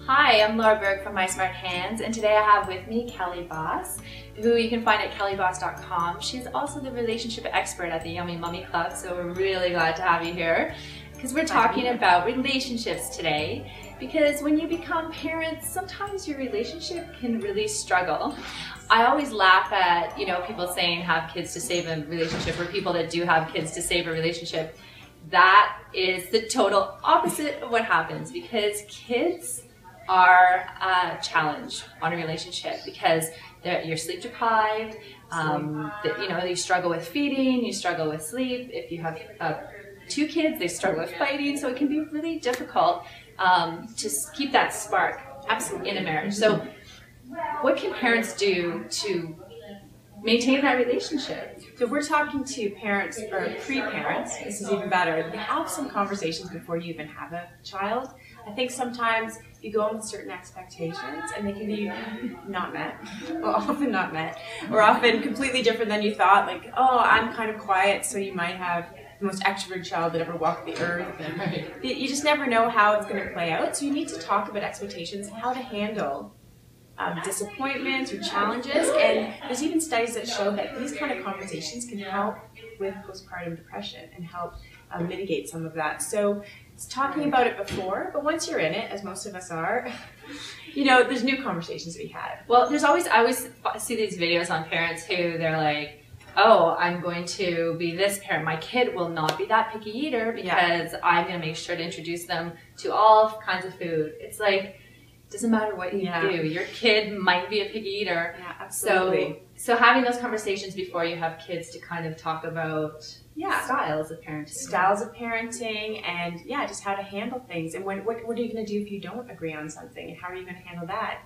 Hi, I'm Laura Berg from My Smart Hands, and today I have with me Kelly Bos, who you can find at kellybos.com. She's also the relationship expert at the Yummy Mummy Club, so we're really glad to have you here because we're talking about relationships today. Because when you become parents, sometimes your relationship can really struggle. I always laugh at, people saying have kids to save a relationship, or people that do have kids to save a relationship. That is the total opposite of what happens, because kids are a challenge on a relationship because you're sleep deprived, you struggle with feeding, you struggle with sleep. If you have two kids, they struggle with fighting, so it can be really difficult to keep that spark in a marriage. So what can parents do to maintain that relationship? So if we're talking to parents or pre-parents, this is even better. Have some conversations before you even have a child. I think sometimes you go in with certain expectations and they can be not met, well, often not met, or often completely different than you thought. Like, oh, I'm kind of quiet, so you might have the most extroverted child that ever walked the earth. And you just never know how it's going to play out. So you need to talk about expectations, how to handle disappointments or challenges, and there's even studies that show that these kind of conversations can help with postpartum depression and help mitigate some of that. So it's talking about it before, but once you're in it, as most of us are, there's new conversations to be had. Well, I always see these videos on parents who they're like, oh, I'm going to be this parent. My kid will not be that picky eater because I'm going to make sure to introduce them to all kinds of food. It's like, doesn't matter what you do. Your kid might be a picky eater. Yeah, absolutely. So having those conversations before you have kids to kind of talk about styles of parenting. Styles of parenting, and just how to handle things. And what are you going to do if you don't agree on something? And how are you going to handle that?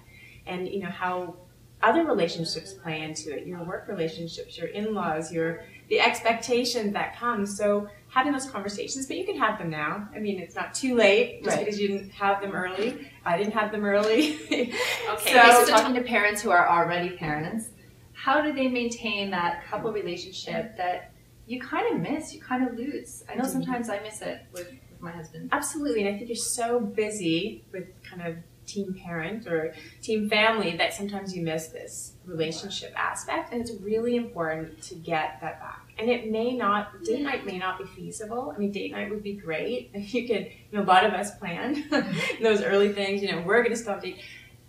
And how other relationships play into it. Your work relationships, your in-laws, the expectations that come. So having those conversations, but you can have them now. I mean, it's not too late just because you didn't have them early. I didn't have them early. Okay, so talking to parents who are already parents, how do they maintain that couple relationship that you kind of miss, you kind of lose? I know sometimes I miss it with my husband. Absolutely, and I think you're so busy with kind of team parent or team family that sometimes you miss this relationship aspect, and it's really important to get that back. And it may not, date night may not be feasible. I mean, date night would be great if you could, a lot of us planned those early things, we're going to stop dating.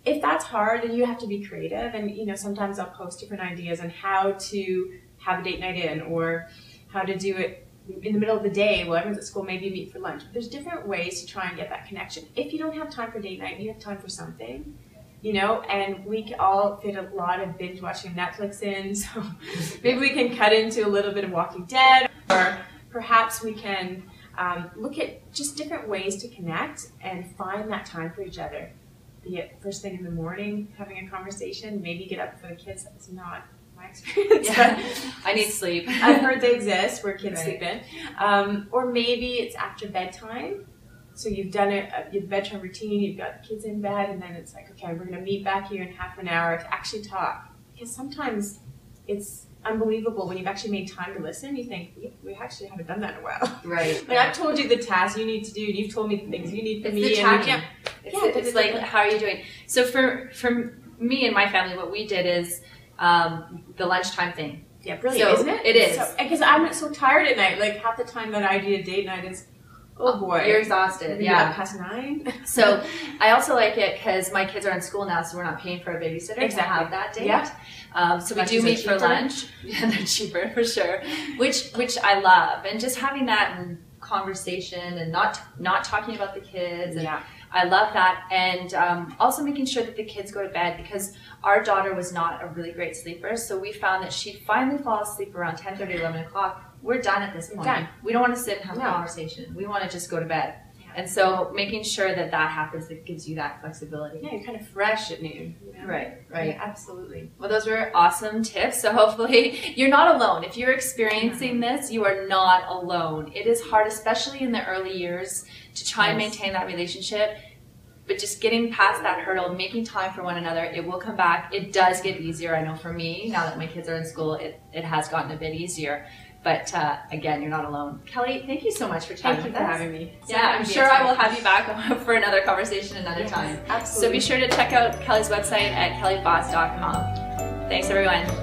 If that's hard, then you have to be creative, and sometimes I'll post different ideas on how to have a date night in, or how to do it in the middle of the day while everyone's at school, maybe meet for lunch. But there's different ways to try and get that connection. If you don't have time for date night, you have time for something, and we can all fit a lot of binge watching Netflix in, so maybe we can cut into a little bit of Walking Dead, or perhaps we can look at just different ways to connect and find that time for each other. Be it first thing in the morning, having a conversation, maybe get up for the kids. That's not my experience. But I need sleep. I've heard they exist where kids sleep in. Or maybe it's after bedtime. So you've done it, your bedtime routine, you've got the kids in bed, and then it's like, okay, we're going to meet back here in half an hour to actually talk. Because sometimes it's unbelievable when you've actually made time to listen. You think, we actually haven't done that in a while. Right. Like, I've told you the tasks you need to do, and you've told me the things you need from me. It's the checking. It's like, how are you doing? So for me and my family, what we did is the lunchtime thing. Yeah, brilliant, isn't it? It is. Because I'm so tired at night. Like, half the time that I do a date night is, oh boy. You're exhausted. Yeah. Past 9. So I also like it because my kids are in school now, so we're not paying for a babysitter to have that date. Yeah. So we do meet for lunch. Yeah, they're cheaper for sure, which I love. And just having that conversation and not talking about the kids. And I love that. And also making sure that the kids go to bed, because our daughter was not a really great sleeper. So we found that she'd finally fall asleep around 10:30, 11 o'clock. We're done at this point. Done. We don't want to sit and have a conversation. We want to just go to bed. And so making sure that happens, that gives you that flexibility. Yeah, you're kind of fresh at noon. Right. Yeah, absolutely. Well, those were awesome tips. So hopefully you're not alone. If you're experiencing this, you are not alone. It is hard, especially in the early years, to try and maintain that relationship. But just getting past that hurdle, making time for one another, it will come back. It does get easier. I know for me, now that my kids are in school, it has gotten a bit easier. But again, you're not alone. Kelly, thank you so much for chatting with us. Thank you for having me. Yeah, I'm sure I will have you back for another conversation another time. Absolutely. So be sure to check out Kelly's website at kellybos.com. Thanks, everyone.